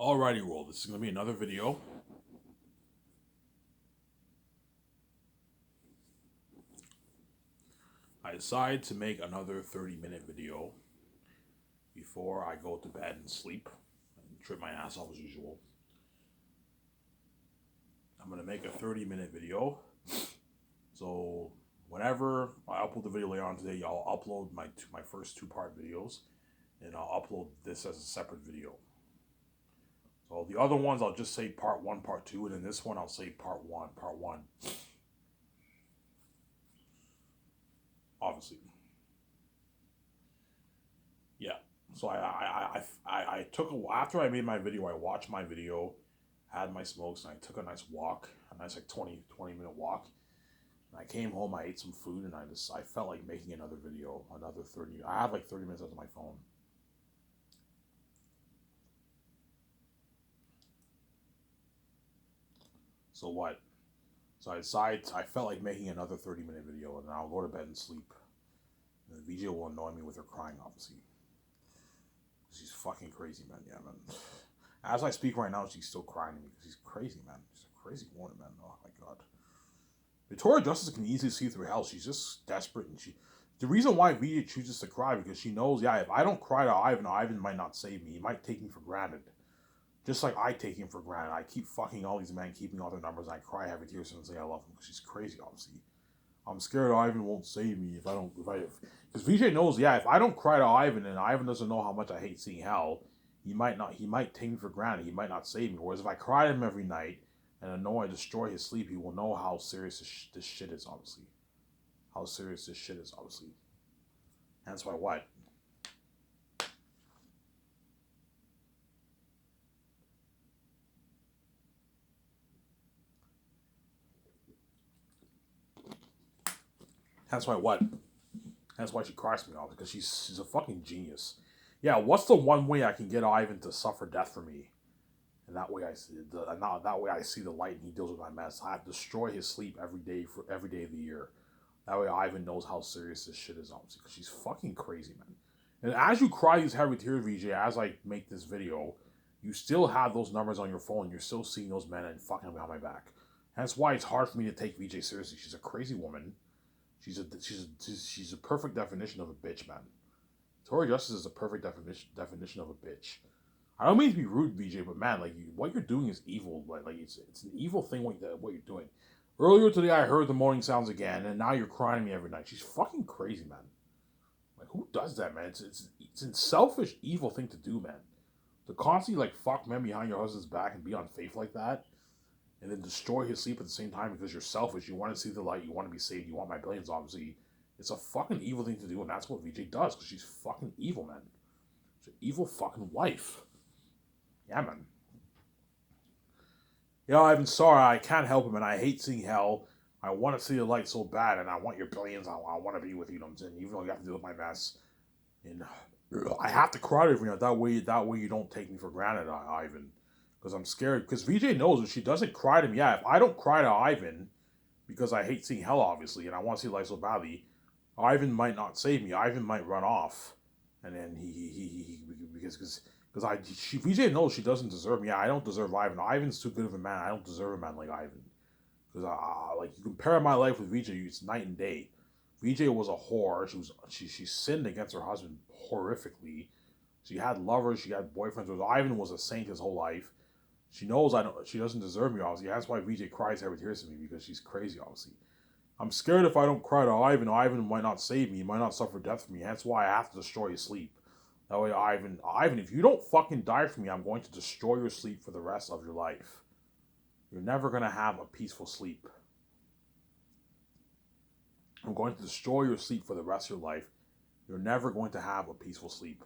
Alrighty, roll. This is going to be another video. I decided to make another 30-minute video before I go to bed and sleep and trip my ass off as usual. I'm going to make a 30-minute video. So whenever I upload the video later on today, I'll upload my first two-part videos, and I'll upload this as a separate video. So the other ones, I'll just say part 1, part 2, and then this one, I'll say part 1, part 1. Obviously. Yeah. So I took after I made my video, I watched my video, had my smokes, and I took a nice walk, a nice like 20-minute walk. And I came home, I ate some food, and I felt like making another video, another 30. I had like 30 minutes on my phone. So what? So I decided, I felt like making another 30-minute video, and then I'll go to bed and sleep. And the VJ will annoy me with her crying, obviously. She's fucking crazy, man. Yeah, man. As I speak right now, she's still crying to me because she's crazy, man. She's a crazy woman, man. Oh my god. Victoria Justice can easily see through hell. She's just desperate, and the reason why VJ chooses to cry because she knows, yeah, if I don't cry to Ivan, Ivan might not save me. He might take me for granted. Just like I take him for granted. I keep fucking all these men, keeping all their numbers, and I cry every tear and say I love him because she's crazy, obviously. I'm scared Ivan won't save me because VJ knows, yeah, if I don't cry to Ivan and Ivan doesn't know how much I hate seeing hell, he might take me for granted. He might not save me. Whereas if I cry to him every night and I know I destroy his sleep, he will know how serious this shit is, obviously. How serious this shit is, obviously. That's why what? That's why what? That's why she cries me off, because she's a fucking genius. Yeah, what's the one way I can get Ivan to suffer death for me? And that way I see the light and he deals with my mess. I have to destroy his sleep every day for every day of the year. That way Ivan knows how serious this shit is, obviously, because she's fucking crazy, man. And as you cry these heavy tears, VJ, as I make this video, you still have those numbers on your phone. You're still seeing those men and fucking behind my back. And that's why it's hard for me to take VJ seriously. She's a crazy woman. She's a perfect definition of a bitch, man. Tori Justice is a perfect definition of a bitch. I don't mean to be rude, VJ, but man, like what you're doing is evil. Like it's an evil thing what you're doing. Earlier today, I heard the moaning sounds again, and now you're crying to me every night. She's fucking crazy, man. Like who does that, man? It's a selfish, evil thing to do, man. To constantly like fuck men behind your husband's back and be unfaithful like that, and then destroy his sleep at the same time because you're selfish. You want to see the light. You want to be saved. You want my billions, obviously. It's a fucking evil thing to do, and that's what VJ does because she's fucking evil, man. She's an evil fucking wife. Yeah, man. You know, Ivan, sorry, I can't help him, and I hate seeing hell. I want to see the light so bad, and I want your billions. I want to be with you, know what I'm saying? Even though you have to deal with my mess. And I have to cry every night. That way you don't take me for granted, Ivan. Because I'm scared. Because VJ knows if she doesn't cry to me, yeah, if I don't cry to Ivan, because I hate seeing hell, obviously, and I want to see life so badly, Ivan might not save me. Ivan might run off. And then because VJ knows she doesn't deserve me. Yeah, I don't deserve Ivan. Ivan's too good of a man. I don't deserve a man like Ivan. Because like you compare my life with VJ, it's night and day. VJ was a whore. She sinned against her husband horrifically. She had lovers. She had boyfriends. Ivan was a saint his whole life. She knows she doesn't deserve me, obviously. That's why VJ cries every tears to me, because she's crazy, obviously. I'm scared if I don't cry to Ivan might not save me. He might not suffer death for me. That's why I have to destroy his sleep. That way, Ivan, if you don't fucking die for me, I'm going to destroy your sleep for the rest of your life. You're never going to have a peaceful sleep. I'm going to destroy your sleep for the rest of your life. You're never going to have a peaceful sleep.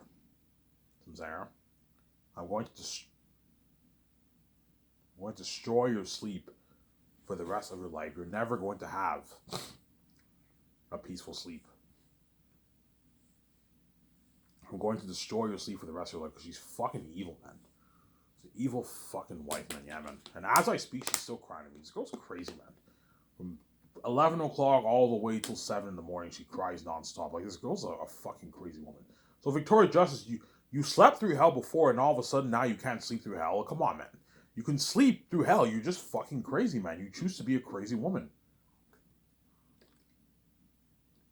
I'm going to destroy your sleep for the rest of your life. You're never going to have a peaceful sleep. I'm going to destroy your sleep for the rest of your life because she's fucking evil, man. She's an evil fucking wife, man. Yeah, man. And as I speak, she's still crying to me. This girl's crazy, man. From 11 o'clock all the way till 7 in the morning, she cries nonstop. Like, this girl's a fucking crazy woman. So, Victoria Justice, you You slept through hell before, and all of a sudden now you can't sleep through hell. Come on, man. You can sleep through hell. You're just fucking crazy, man. You choose to be a crazy woman.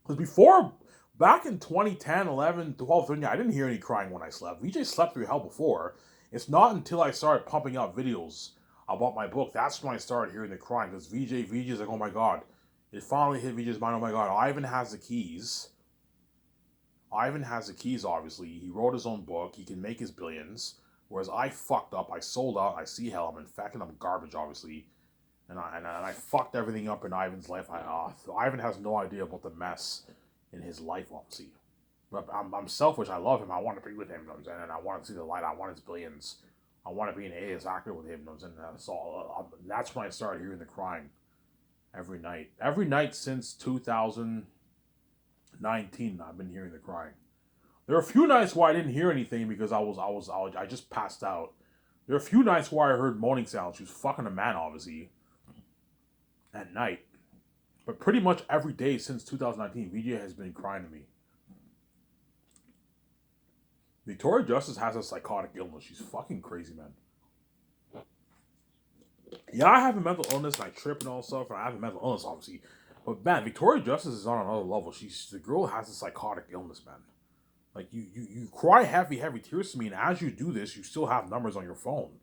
Because before, back in 2010, 11, 12, 13, I didn't hear any crying when I slept. VJ slept through hell before. It's not until I started pumping out videos about my book, that's when I started hearing the crying. Because VJ's like, oh my god. It finally hit VJ's mind, oh my god, Ivan has the keys. Ivan has the keys, obviously. He wrote his own book. He can make his billions. Whereas I fucked up. I sold out. I see hell. I'm infected. I'm garbage, obviously. And I fucked everything up in Ivan's life. Ivan has no idea about the mess in his life, obviously. But I'm selfish. I love him. I want to be with him, and I want to see the light. I want his billions. I want to be an A-list actor with him, and that's when I started hearing the crying every night. Every night since 2019, I've been hearing the crying. There are a few nights where I didn't hear anything because I just passed out. There are a few nights where I heard moaning sounds. She was fucking a man, obviously, at night. But pretty much every day since 2019, VJ has been crying to me. Victoria Justice has a psychotic illness. She's fucking crazy, man. Yeah, I have a mental illness and I trip and all stuff, and I have a mental illness, obviously. But man, Victoria Justice is on another level. The girl has a psychotic illness, man. Like you cry heavy tears to me, and as you do this, you still have numbers on your phone,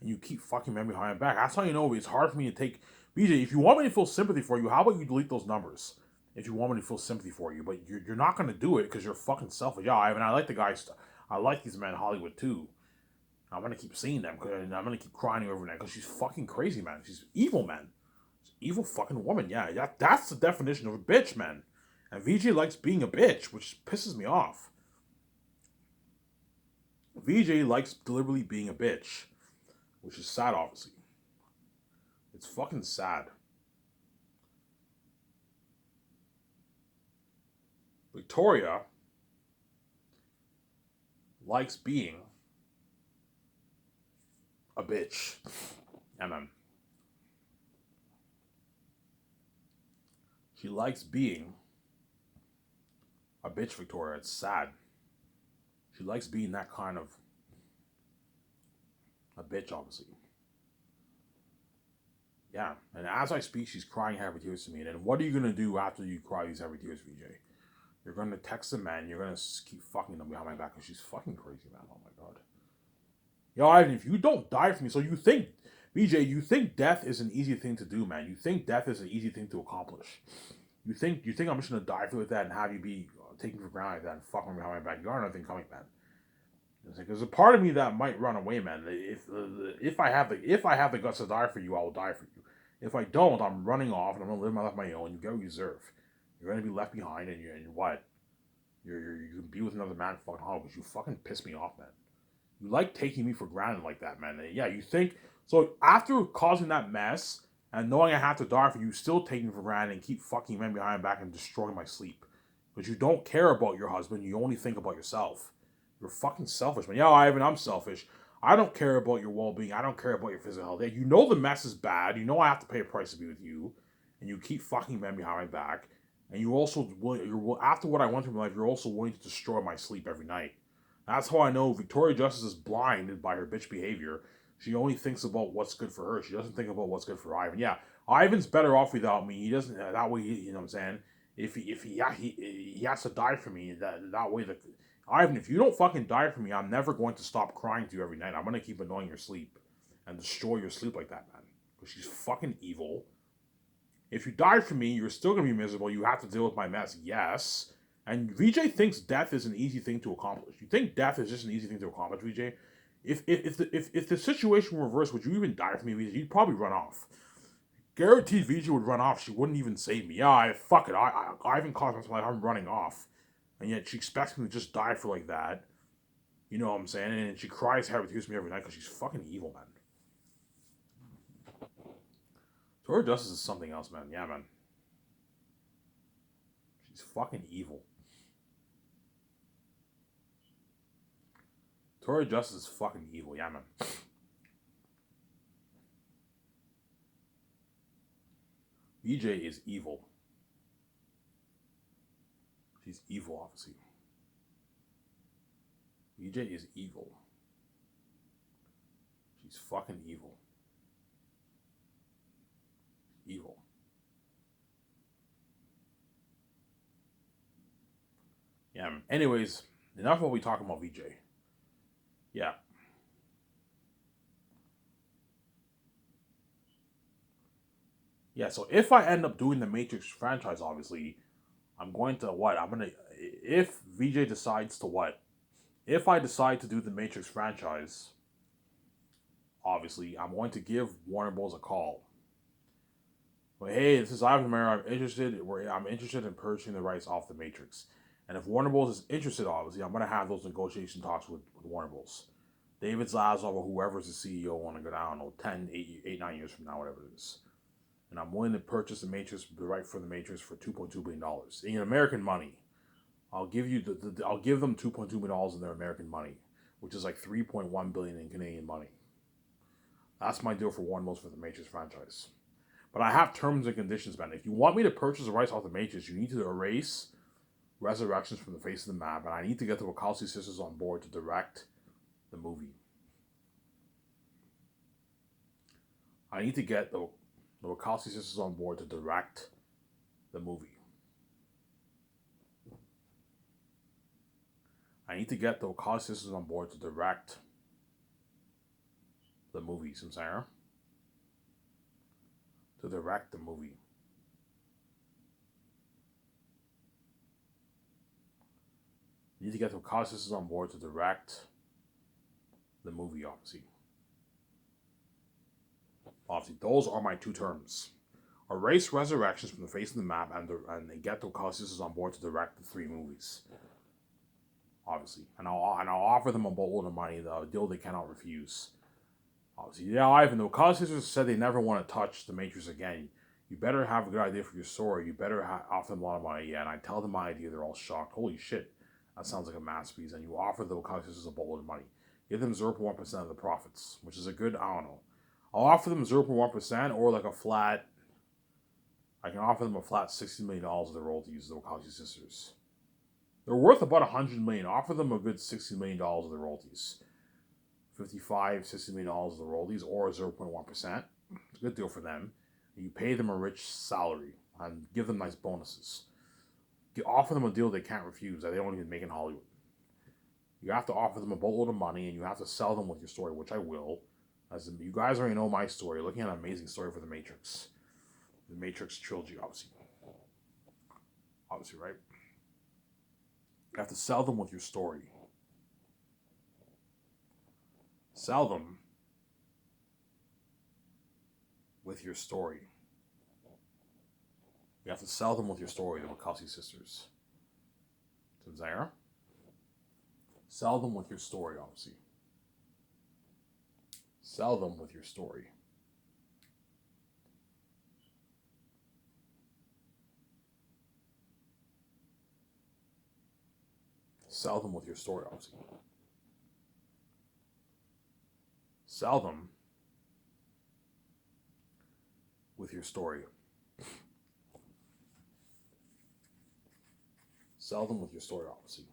and you keep fucking me behind back. That's how you know it's hard for me to take. BJ, if you want me to feel sympathy for you, how about you delete those numbers? If you want me to feel sympathy for you, but you're not gonna do it because you're fucking selfish. Yeah, Ivan, I like the guys. I like these men in Hollywood too. I'm gonna keep seeing them, and I'm gonna keep crying over that because she's fucking crazy, man. She's evil, man. She's evil fucking woman. Yeah, that's the definition of a bitch, man. And VJ likes being a bitch, which pisses me off. VJ likes deliberately being a bitch, which is sad, obviously. It's fucking sad. Victoria likes being a bitch. MM. She likes being a bitch, Victoria. It's sad. She likes being that kind of a bitch, obviously. Yeah, and as I speak, she's crying heavy tears to me. And then what are you going to do after you cry these heavy tears, VJ? You're going to text the man. You're going to keep fucking them behind my back because she's fucking crazy, man. Oh, my God. Yo, Ivan, if you don't die for me, so you think, VJ, you think death is an easy thing to do, man. You think death is an easy thing to accomplish. You think I'm just going to die for you with that and have you be taken for granted like that and fucking behind my back. You got nothing coming, man. There's a part of me that might run away, man. If I have the guts to die for you, I will die for you. If I don't, I'm running off and I'm gonna live my life on my own. You get what you deserve. You're gonna be left behind, and you're what? You can be with another man fucking hard because you fucking piss me off, man. You like taking me for granted like that, man. And yeah, you think so after causing that mess and knowing I have to die for you, still taking me for granted and keep fucking men behind my back and destroying my sleep. Because you don't care about your husband, you only think about yourself. You're fucking selfish, man. Yeah, Ivan, I'm selfish. I don't care about your well-being. I don't care about your physical health. You know the mess is bad. You know I have to pay a price to be with you, and you keep fucking men behind my back. And you also, after what I went through in my life, you're also willing to destroy my sleep every night. That's how I know Victoria Justice is blinded by her bitch behavior. She only thinks about what's good for her. She doesn't think about what's good for Ivan. Yeah, Ivan's better off without me. He doesn't. That way, you know what I'm saying. If he has to die for me, that way Ivan, if you don't fucking die for me, I'm never going to stop crying to you every night. I'm going to keep annoying your sleep and destroy your sleep like that, man. Because she's fucking evil. If you die for me, you're still going to be miserable. You have to deal with my mess, yes. And VJ thinks death is an easy thing to accomplish. You think death is just an easy thing to accomplish, VJ? If the situation were reversed, would you even die for me, VJ? You'd probably run off. Guaranteed VJ would run off. She wouldn't even save me. Yeah, fuck it. I haven't caused myself life. I'm running off. And yet she expects me to just die for like that. You know what I'm saying? And she cries heavy tears to me every night because she's fucking evil, man. Tori Justice is something else, man. Yeah, man. She's fucking evil. Tori Justice is fucking evil. Yeah, man. BJ is evil. She's evil, obviously. VJ is evil. She's fucking evil. Evil. Yeah. Anyways, enough of what we talking about VJ. Yeah. Yeah, so if I end up doing the Matrix franchise, obviously, I'm going to what? If VJ decides to what? If I decide to do the Matrix franchise, obviously, I'm going to give Warner Bros. A call. But hey, this is Ivan Mara. I'm interested in purchasing the rights off the Matrix. And if Warner Bros. Is interested, obviously, I'm going to have those negotiation talks with Warner Bros. David Zaslav or whoever's the CEO want to go down, I don't know, 10, 8, 9 years from now, whatever it is. And I'm willing to purchase the Matrix, the right for the Matrix for $2.2 billion. In American money, I'll give you I'll give them $2.2 billion in their American money, which is like $3.1 billion in Canadian money. That's my deal for Warner Bros. For the Matrix franchise. But I have terms and conditions, man. If you want me to purchase the rights off the Matrix, you need to erase Resurrections from the face of the map, and I need to get the Wachowski sisters on board to direct the movie. I need to get the Wachowski sisters on board to direct the movie. I need to get the Wachowski sisters on board to direct the movie, Samsara. To direct the movie. You need to get the Wachowski sisters on board to direct the movie, obviously. Obviously, those are my two terms. Erase Resurrections from the face of the map and get the Wachowski sisters on board to direct the 3 movies. Obviously. And I'll offer them a boatload of money, the deal they cannot refuse. Obviously, yeah, Ivan, the Wachowski sisters said they never want to touch the Matrix again. You better have a good idea for your story. You better offer them a lot of money. Yeah, and I tell them my idea, they're all shocked. Holy shit, that sounds like a masterpiece. And you offer the Wachowski sisters a boatload of money. Give them 0.1% of the profits, which is a good, I don't know. I'll offer them 0.1% or like a flat, I can offer them a flat $60 million of the royalties, the Wachowski sisters. They're worth about $100 million. Offer them a good $60 million of the royalties. $60 million of the royalties or 0.1%. It's a good deal for them. You pay them a rich salary and give them nice bonuses. You offer them a deal they can't refuse that they don't even make in Hollywood. You have to offer them a boatload of money and you have to sell them with your story, which I will. As you guys already know my story. Looking at an amazing story for the Matrix. The Matrix trilogy, obviously. Obviously, right? You have to sell them with your story. Sell them with your story. You have to sell them with your story, the Wachowski sisters. Tanzania? Sell them with your story, obviously. Sell them with your story. Sell them with your story, obviously. Sell them with your story. Sell them with your story, obviously.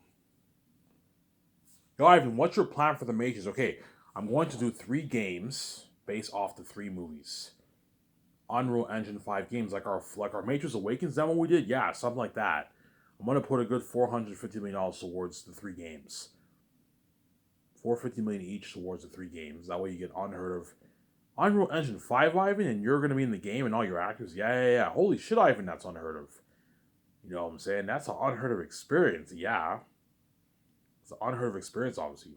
Yo, Ivan, what's your plan for the Matrix? Okay, I'm going to do 3 games based off the 3 movies. Unreal Engine 5 games, like our Matrix Awakens demo we did? Yeah, something like that. I'm going to put a good $450 million towards the 3 games. $450 million each towards the 3 games. That way you get unheard of. Unreal Engine 5, Ivan, and you're going to be in the game and all your actors? Yeah. Holy shit, Ivan, that's unheard of. You know what I'm saying? That's an unheard of experience, yeah. It's an unheard of experience, obviously.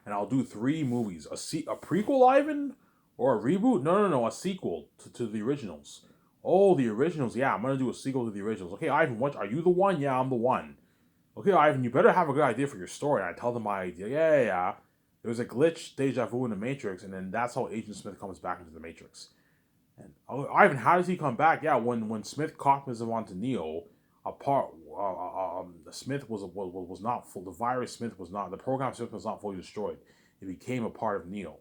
And I'll do 3 movies. A prequel, Ivan? Or a reboot? No. A sequel to the originals. Oh, the originals. Yeah, I'm going to do a sequel to the originals. Okay, Ivan, are you the one? Yeah, I'm the one. Okay, Ivan, you better have a good idea for your story. And I tell them my idea. Yeah. There's a glitch, deja vu in the Matrix, and then that's how Agent Smith comes back into the Matrix. And Ivan, how does he come back? Yeah, when Smith copies him onto Neo, Smith was not full. The virus Smith was not. The program Smith was not fully destroyed. It became a part of Neo.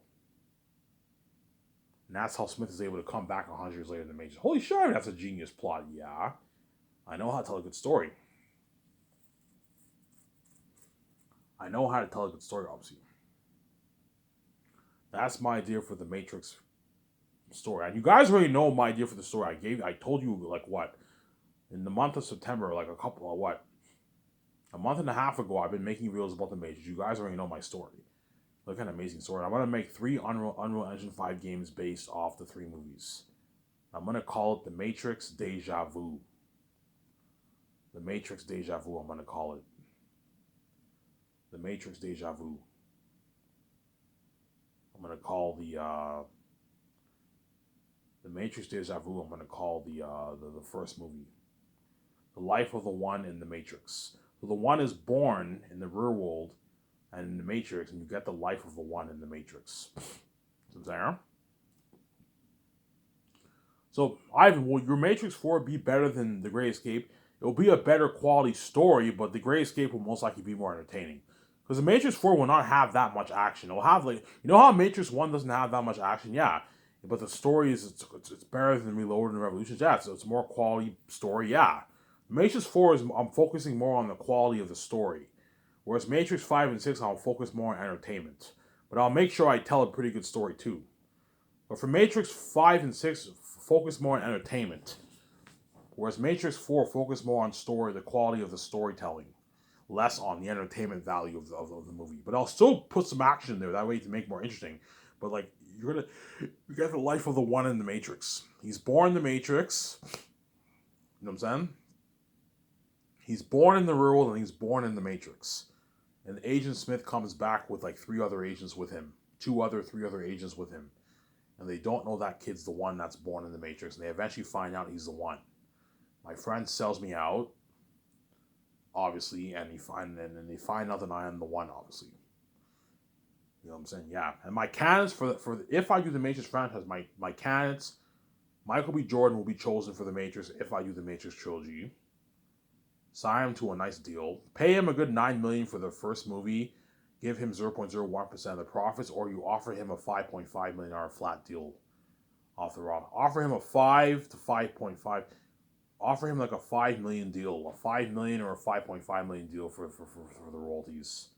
And that's how Smith is able to come back 100 years later in the Matrix. Holy shit, that's a genius plot. Yeah, I know how to tell a good story. I know how to tell a good story, obviously. That's my idea for the Matrix story. And you guys already know my idea for the story. I told you, like, what? In the month of September, like a month and a half ago, I've been making videos about the Matrix. You guys already know my story. Look at an amazing story. I'm gonna make 3 Unreal Engine 5 games based off the 3 movies. I'm gonna call it the Matrix Deja Vu. The Matrix Deja Vu. I'm gonna call it the Matrix Deja Vu. I'm gonna call the Matrix Deja Vu. I'm gonna call the first movie, the life of the one in the Matrix. So the one is born in the real world and in the Matrix, and you get the life of the one in the Matrix. There. So Ivan, will your Matrix 4 be better than The Great Escape? It will be a better quality story, but The Great Escape will most likely be more entertaining. Because The Matrix 4 will not have that much action. It will have, like, you know how Matrix 1 doesn't have that much action? Yeah. But the story is, it's better than Reloaded and Revolutions. Yeah, so it's more quality story. Yeah. Matrix 4 is, I'm focusing more on the quality of the story. Whereas Matrix 5 and 6, I'll focus more on entertainment. But I'll make sure I tell a pretty good story too. But for Matrix 5 and 6, focus more on entertainment. Whereas Matrix 4 focus more on story, the quality of the storytelling. Less on the entertainment value of the movie. But I'll still put some action in there, that way to make it more interesting. But like, you get the life of the one in the Matrix. He's born in the Matrix. You know what I'm saying? He's born in the real world and he's born in the Matrix. And Agent Smith comes back with like 3 other agents with him. 3 other agents with him. And they don't know that kid's the one that's born in the Matrix. And they eventually find out he's the one. My friend sells me out, obviously, and they find out that I am the one, obviously. You know what I'm saying? Yeah. And my candidates for if I do the Matrix franchise, my candidates, Michael B. Jordan will be chosen for the Matrix if I do the Matrix trilogy. Sign him to a nice deal. Pay him a good $9 million for the first movie. Give him 0.01% of the profits, or you offer him a $5.5 million flat deal off the raw. Offer him a 5 to 5.5. Offer him like a $5 million deal, a $5 million or a $5.5 million deal for the royalties.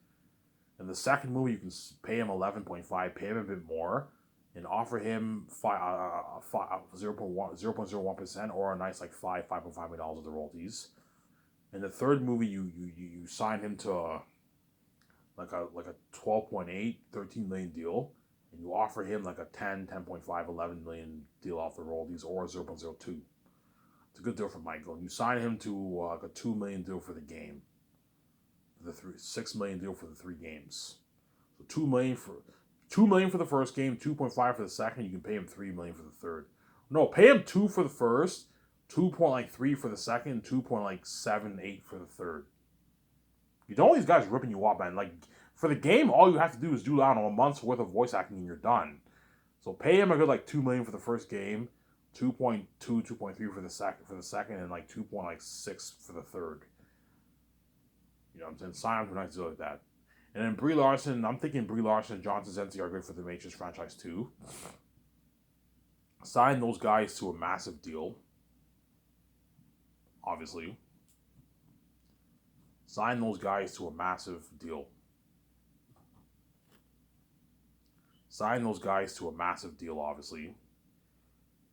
In the second movie, you can pay him 11.5, pay him a bit more, and offer him 0.01% or a nice like $5.5 million of the royalties. In the third movie, you sign him to a 12.8, 13 million deal, and you offer him like a 10, 10.5, 11 million deal off the royalties or 0.02. It's a good deal for Michael. And you sign him to like a 2 million deal for the game. The 6 million deal for the 3 games. So 2 million for the first game, 2.5 for the second. You can pay him 3 million for the third. No, pay him 2 for the first, 2.3 for the second, 2.78 for the third. You know these guys ripping you off, man. Like, for the game, all you have to do is do, I don't know, a month's worth of voice acting and you're done. So pay him a good like 2 million for the first game, 2.2, 2.3 for the second, and like 2.6 for the third. You know what I'm saying? Sign him to a nice deal like that. And then Brie Larson, I'm thinking Brie Larson and John Krasinski are good for the Matrix franchise too. Sign those guys to a massive deal. Obviously. Sign those guys to a massive deal. Sign those guys to a massive deal, obviously.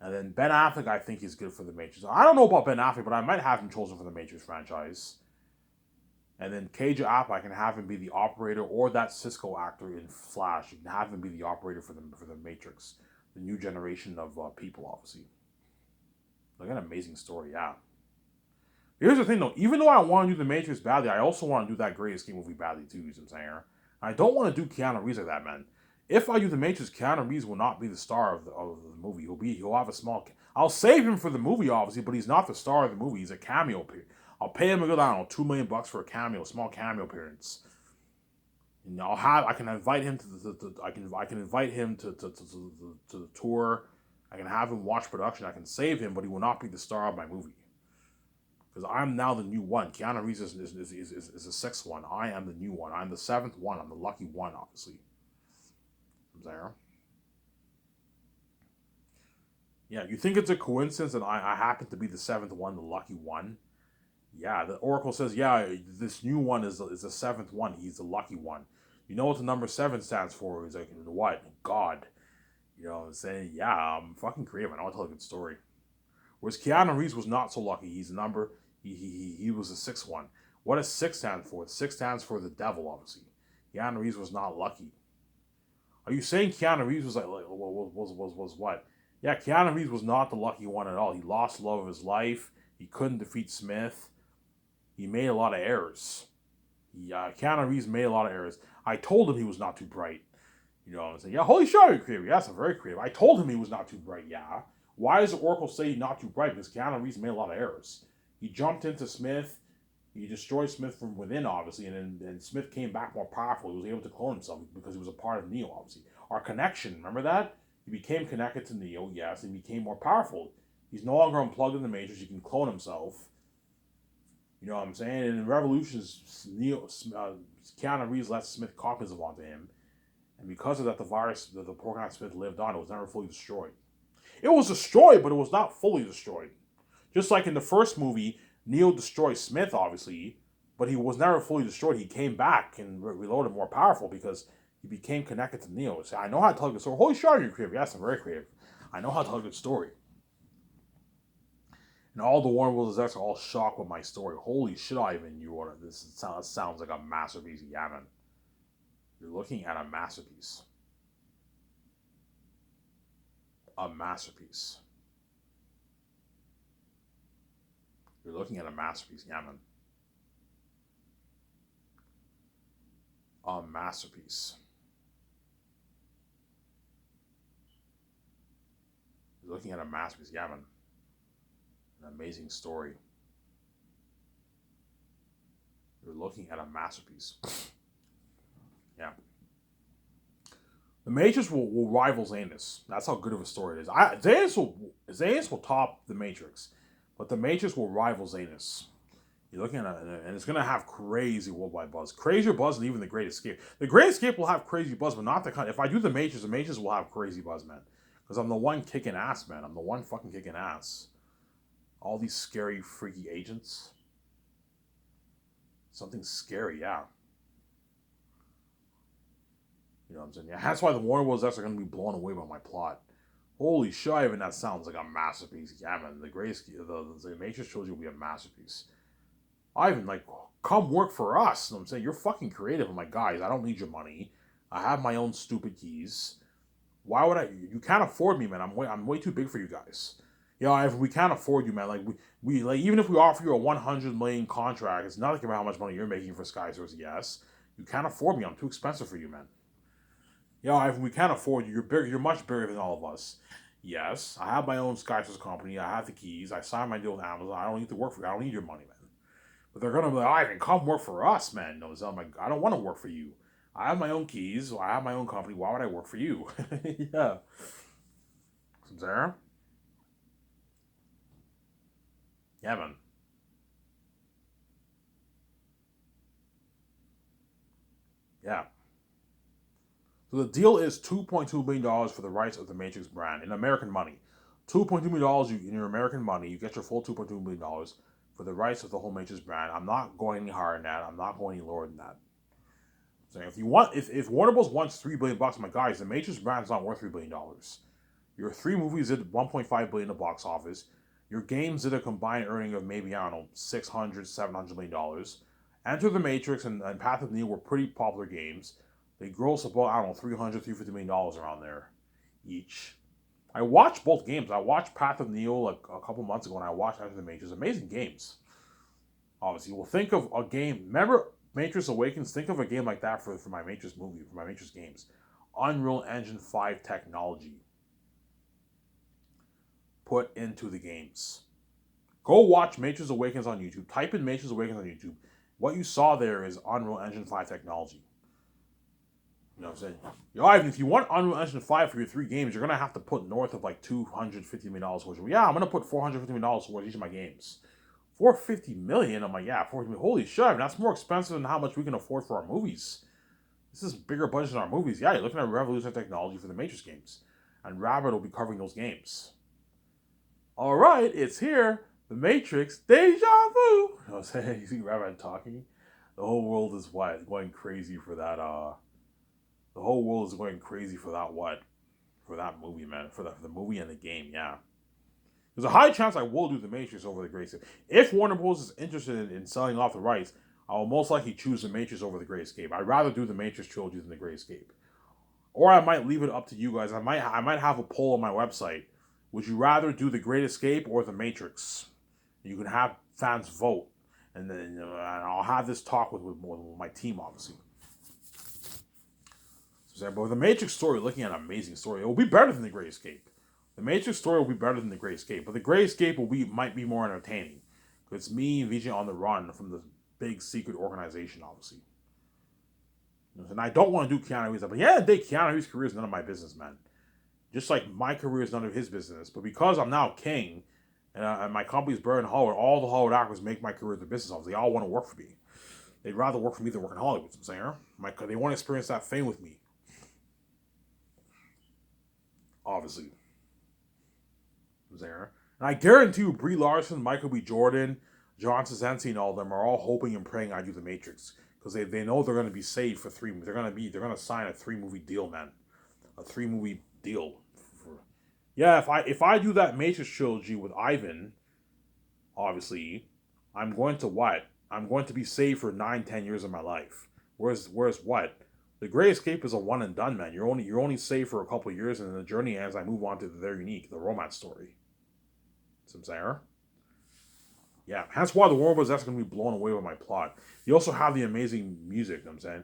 And then Ben Affleck, I think he's good for the Matrix. I don't know about Ben Affleck, but I might have him chosen for the Matrix franchise. And then Cage App, I can have him be the operator, or that Cisco actor in Flash. You can have him be the operator for the Matrix, the new generation of people, obviously. Like an amazing story, yeah. Here's the thing, though. Even though I want to do the Matrix badly, I also want to do that Great Escape movie badly too. You know what I'm saying? I don't want to do Keanu Reeves like that, man. If I do the Matrix, Keanu Reeves will not be the star of the movie. He'll have a small. I'll save him for the movie, obviously, but he's not the star of the movie. He's a cameo appearance. I'll pay him a good, I don't know, $2 million for a cameo, small cameo appearance. And I can invite him to I can invite him to the tour. I can have him watch production. I can save him, but he will not be the star of my movie. Because I'm now the new one. Keanu Reeves is the 6th one. I am the new one. I'm the 7th one. I'm the lucky one, obviously. There. Yeah, you think it's a coincidence that I happen to be the 7th one, the lucky one? Yeah, the Oracle says, yeah, this new one is the seventh one. He's the lucky one. You know what the number seven stands for? He's like, what? God. You know what I'm saying? Yeah, I'm fucking creative. I know how to tell a good story. Whereas Keanu Reeves was not so lucky. He's the number. He was the sixth one. What does six stand for? Six stands for the devil, obviously. Keanu Reeves was not lucky. Are you saying Keanu Reeves was was what? Yeah, Keanu Reeves was not the lucky one at all. He lost the love of his life. He couldn't defeat Smith. He made a lot of errors. Keanu Reeves made a lot of errors. I told him he was not too bright. You know what I'm saying? Yeah, holy shit, you're creative. Yes, I'm very creative. I told him he was not too bright. Yeah. Why does the Oracle say he's not too bright? Because Keanu Reeves made a lot of errors. He jumped into Smith. He destroyed Smith from within, obviously, and then Smith came back more powerful. He was able to clone himself because he was a part of Neo, obviously. Our connection, remember that? He became connected to Neo, yes, and became more powerful. He's no longer unplugged in the Matrix. He can clone himself. You know what I'm saying? And in Revolutions, Keanu Reeves let Smith copies of onto him. And because of that, the virus, the program Smith lived on, it was never fully destroyed. It was destroyed, but it was not fully destroyed. Just like in the first movie, Neo destroyed Smith, obviously, but he was never fully destroyed. He came back and reloaded more powerful because he became connected to Neo. So I know how to tell a good story. Holy shit, you're creative. Yes, I'm very creative. I know how to tell a good story. And all the Warner Bros. Execs are all shocked with my story. Holy shit, Ivan, you ordered this. It sounds like a masterpiece. Yeah, man. You're looking at a masterpiece. A masterpiece. You're looking at a masterpiece, yeah, man. A masterpiece. You're looking at a masterpiece, yeah, man. An amazing story. You're looking at a masterpiece. Yeah. The Matrix will rival Zanus. That's how good of a story it is. Zanus will top the Matrix, but the Matrix will rival Zanus. You're looking at it, and it's gonna have crazy worldwide buzz, crazier buzz than even the Great Escape. The Great Escape will have crazy buzz, but not the kind. If I do the Matrix will have crazy buzz, man. Because I'm the one kicking ass, man. I'm the one fucking kicking ass. All these scary, freaky agents. Something scary, yeah. You know what I'm saying? Yeah, that's why the Warner Bros. Are going to be blown away by my plot. Holy shit, even that sounds like a masterpiece. Yeah, man, the Matrix trilogy will be a masterpiece. Ivan, like, come work for us. You know what I'm saying? You're fucking creative. I'm like, guys, I don't need your money. I have my own stupid keys. Why would I? You can't afford me, man. I'm way too big for you guys. You know, if we can't afford you, man, like we like even if we offer you a 100 million contract, it's nothing about how much money you're making for Sky Source. Yes, you can't afford me. I'm too expensive for you, man. Yeah, if we can't afford you, you're bigger. You're much bigger than all of us. Yes, I have my own SkySource company. I have the keys. I signed my deal with Amazon. I don't need to work for you. I don't need your money, man. But they're gonna be like, Ivan, come work for us, man. No, so I'm like, I don't want to work for you. I have my own keys. I have my own company. Why would I work for you? Yeah. Sarah? Yeah, man. Yeah. So the deal is $2.2 billion for the rights of the Matrix brand in American money. $2.2 million in your American money, you get your full $2.2 billion for the rights of the whole Matrix brand. I'm not going any higher than that. I'm not going any lower than that. So if Warner Bros. Wants $3 billion, my guys, the Matrix brand is not worth $3 billion. Your three movies did 1.5 billion in the box office. Your games did a combined earning of maybe, I don't know, 600, $700 million. Enter the Matrix and Path of Neo were pretty popular games. They gross about, I don't know, $300, $350 million around there each. I watched both games. I watched Path of Neo like a couple months ago, and I watched Enter the Matrix. Amazing games. Obviously, well, think of a game. Remember Matrix Awakens? Think of a game like that for my Matrix movie, for my Matrix games. Unreal Engine 5 technology put into the games. Go watch Matrix Awakens on YouTube. Type in Matrix Awakens on YouTube. What you saw there is Unreal Engine 5 technology. You know what I'm saying? Yo, Ivan, if you want Unreal Engine 5 for your three games, you're going to have to put north of like $250 million towards it. Yeah, I'm going to put $450 million towards each of my games. $450 million? I'm like, yeah, $450 million. Holy shit, that's more expensive than how much we can afford for our movies. This is bigger budget than our movies. Yeah, you're looking at revolutionary technology for the Matrix games. And Rabbit will be covering those games. All right, it's here. The Matrix, deja vu. You know what I'm saying? You see Reverend talking? The whole world is what? Going crazy for that, the whole world is going crazy for that what? For that movie, man. For the movie and the game, yeah. There's a high chance I will do the Matrix over the Great Escape. If Warner Bros. Is interested in selling off the rights, I will most likely choose the Matrix over the Great Escape. I'd rather do the Matrix trilogy than the Great Escape. Or I might leave it up to you guys. I might have a poll on my website. Would you rather do the Great Escape or the Matrix? You can have fans vote, and then I'll have this talk with my team, obviously. But with the Matrix story, looking at an amazing story, it will be better than the Great Escape. The Matrix story will be better than the Great Escape, but the Great Escape might be more entertaining. It's me and Vijay on the run from the big secret organization, obviously. And I don't want to do Keanu Reeves, but yeah, Keanu Reeves' career is none of my business, man. Just like my career is none of his business. But because I'm now king, and my company's Burn Hollywood, all the Hollywood actors make my career their business. Obviously, they all want to work for me. They'd rather work for me than work in Hollywood. I'm saying, they want to experience that fame with me. Obviously. I'm saying, and I guarantee you, Brie Larson, Michael B. Jordan, John Krasinski, and all of them are all hoping and praying I do the Matrix because they know they're going to be saved for 3. They're going to sign a 3-movie deal, man. A 3-movie deal. Yeah, if I do that Matrix trilogy with Ivan, obviously, I'm going to what? I'm going to be saved for 9-10 years of my life. Whereas what? The Great Escape is a one and done, man. You're only saved for a couple of years, and then the journey ends. I move on to the unique, the romance story. See what I'm saying? Yeah, that's why the Warner Bros. That's going to be blown away with my plot. You also have the amazing music. You know what I'm saying,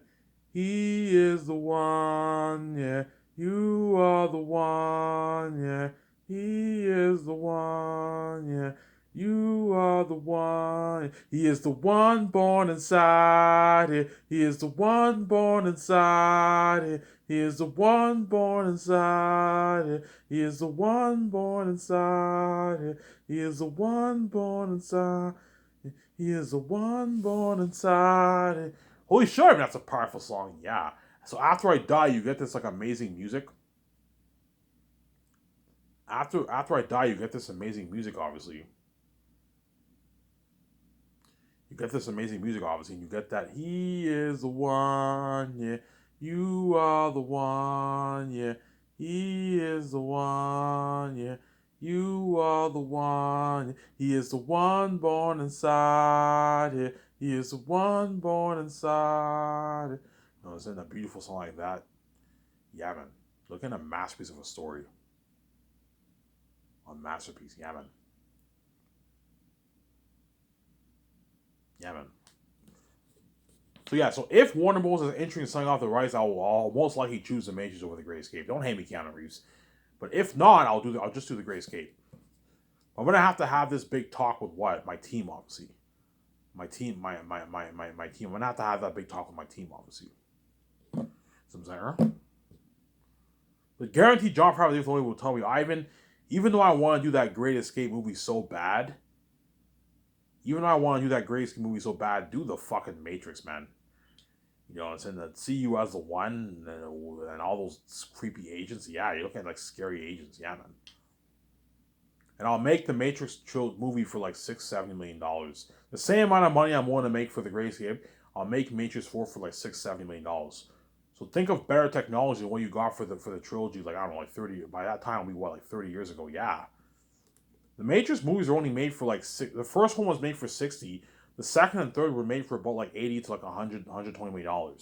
he is the one, yeah. You are the one, yeah. He is the one, yeah. You are the one. He is the one born inside it. He is the one born inside it. He is the one born inside it. He is the one born inside it. He is the one born inside it. He is the one born inside it. Holy shit, I mean, that's a powerful song, yeah. So after I die, you get this like amazing music. After I die, you get this amazing music, obviously. You get this amazing music, obviously, and you get that he is the one, yeah. You are the one, yeah. He is the one, yeah. You are the one. He is the one born inside it. He is the one born inside it. You know, it's in a beautiful song like that. Yeah, man. Look at a masterpiece of a story. A masterpiece, yeah, man. Yeah, man. So yeah, so if Warner Bros. Is interested in selling off the rights, I'll most likely choose the Matrix over the Great Escape. Don't hate me, Keanu Reeves. But if not, I'll just do the Great Escape. I'm gonna have to have this big talk with what? My team, obviously. My team. I'm gonna have to have that big talk with my team, obviously. So I'm saying, but guaranteed John Favreau will tell me, Ivan, even though I want to do that Great Escape movie so bad, do the fucking Matrix, man. You know, it's in the see you as the one and all those creepy agents. Yeah, you're looking at like scary agents. Yeah, man. And I'll make the Matrix movie for like $670 million. The same amount of money I'm willing to make for the Great Escape, I'll make Matrix 4 for like $670 million. So think of better technology than what you got for the trilogy. Like I don't know, like 30. By that time, we like 30 years ago. Yeah. The Matrix movies are only made for like the first one was made for 60. The second and third were made for about like 80 to like 100, $120 million.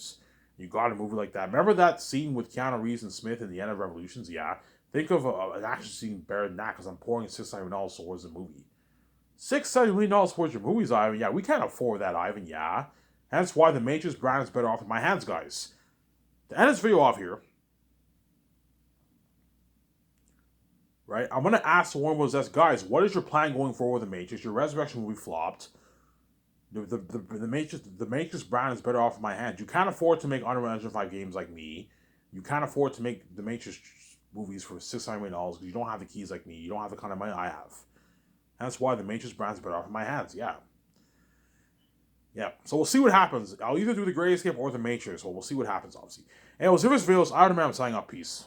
You got a movie like that. Remember that scene with Keanu Reeves and Smith in the end of Revolutions? Yeah. Think of an action scene better than that because I'm pouring $670 towards the movie. $670 million towards your movies, Ivan. Yeah, we can't afford that, Ivan. Yeah. Hence why the Matrix brand is better off in my hands, guys. To end this video off here, right? I'm gonna ask the Warner Bros. Guys, what is your plan going forward with the Matrix? Your Resurrection movie flopped. The Matrix brand is better off in my hands. You can't afford to make Unreal Engine 5 games like me. You can't afford to make the Matrix movies for $600 million because you don't have the keys like me. You don't have the kind of money I have. That's why the Matrix brand is better off in my hands. Yeah. Yeah. So we'll see what happens. I'll either do the Great Escape or the Matrix. So we'll see what happens, obviously. Anyways, if this video is out of me, I'm signing up. Peace.